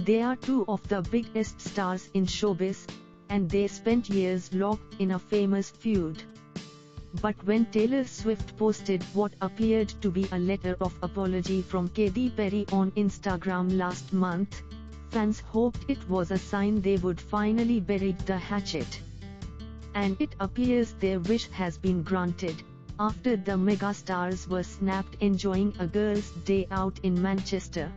They are two of the biggest stars in showbiz, and they spent years locked in a famous feud. But when Taylor Swift posted what appeared to be a letter of apology from Katy Perry on Instagram last month, fans hoped it was a sign they would finally bury the hatchet. And it appears their wish has been granted, after the megastars were snapped enjoying a girls' day out in Manchester.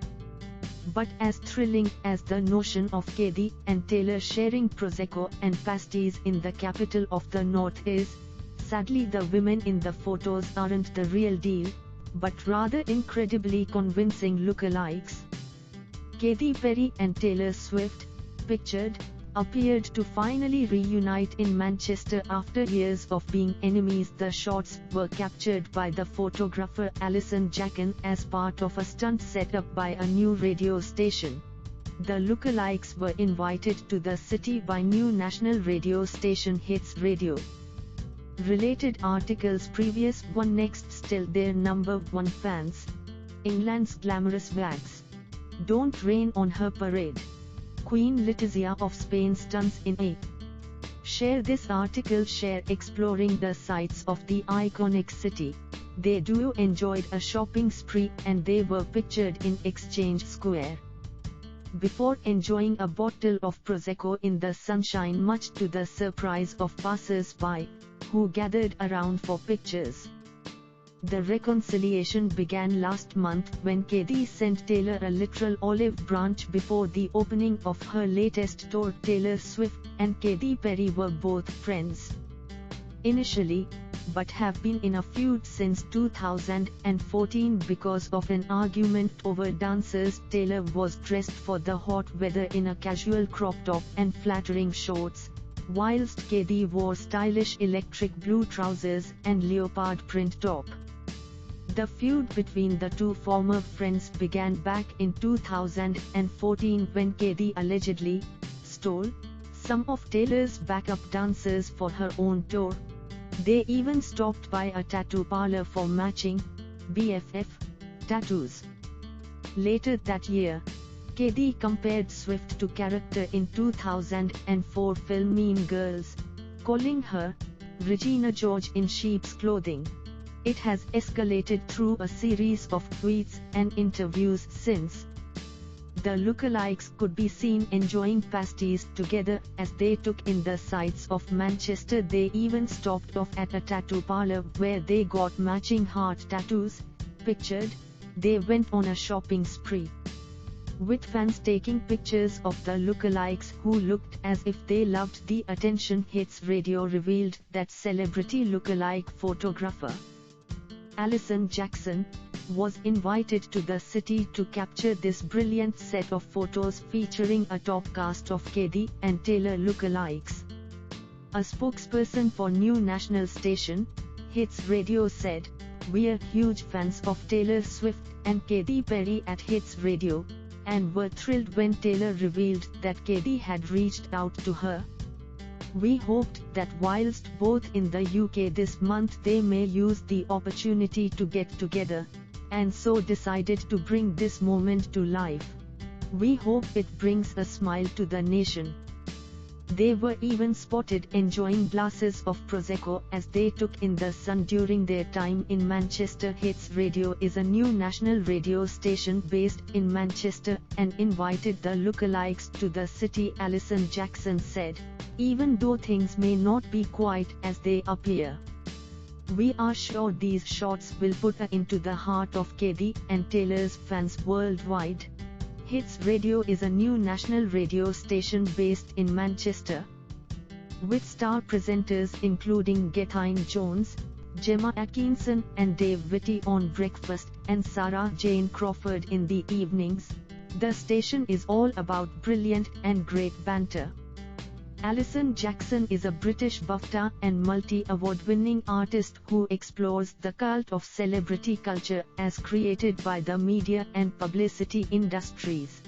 But as thrilling as the notion of Katy and Taylor sharing Prosecco and pasties in the capital of the North is, sadly the women in the photos aren't the real deal, but rather incredibly convincing lookalikes. Katy Perry and Taylor Swift, pictured, appeared to finally reunite in Manchester after years of being enemies. The shots were captured by the photographer Alison Jackson as part of a stunt set up by a new radio station. The lookalikes were invited to the city by new national radio station Hits Radio. Related articles: previous one. Next, still their number one fans. England's glamorous wags don't rain on her parade. Queen Letizia of Spain stunts in a. Share this article. Share exploring the sights of the iconic city. They duo enjoyed a shopping spree and they were pictured in Exchange Square. Before enjoying a bottle of Prosecco in the sunshine, much to the surprise of passers-by, who gathered around for pictures. The reconciliation began last month when Katy sent Taylor a literal olive branch before the opening of her latest tour. Taylor Swift and Katy Perry were both friends initially, but have been in a feud since 2014 because of an argument over dancers. Taylor was dressed for the hot weather in a casual crop top and flattering shorts, whilst Katy wore stylish electric blue trousers and leopard print top. The feud between the two former friends began back in 2014 when Katy allegedly stole some of Taylor's backup dancers for her own tour. They even stopped by a tattoo parlor for matching BFF tattoos. Later that year, Katy compared Swift to character in 2004 film Mean Girls, calling her Regina George in sheep's clothing. It has escalated through a series of tweets and interviews since. The lookalikes could be seen enjoying pasties together as they took in the sights of Manchester. They even stopped off at a tattoo parlor where they got matching heart tattoos. Pictured, they went on a shopping spree, with fans taking pictures of the lookalikes who looked as if they loved the attention. Hits Radio revealed that celebrity lookalike photographer Alison Jackson was invited to the city to capture this brilliant set of photos featuring a top cast of Katy and Taylor lookalikes. A spokesperson for new national station, Hits Radio said, "We're huge fans of Taylor Swift and Katy Perry at Hits Radio, and were thrilled when Taylor revealed that Katy had reached out to her. We hoped that whilst both in the UK this month they may use the opportunity to get together, and so decided to bring this moment to life. We hope it brings a smile to the nation." They were even spotted enjoying glasses of Prosecco as they took in the sun during their time in Manchester. Hits Radio is a new national radio station based in Manchester and invited the lookalikes to the city. Alison Jackson said, "Even though things may not be quite as they appear, we are sure these shots will put a into the heart of Katy and Taylor's fans worldwide." Hits Radio is a new national radio station based in Manchester, with star presenters including Gethin Jones, Gemma Atkinson and Dave Whitty on breakfast, and Sarah Jane Crawford in the evenings. The station is all about brilliant and great banter. Alison Jackson is a British BAFTA and multi-award-winning artist who explores the cult of celebrity culture as created by the media and publicity industries.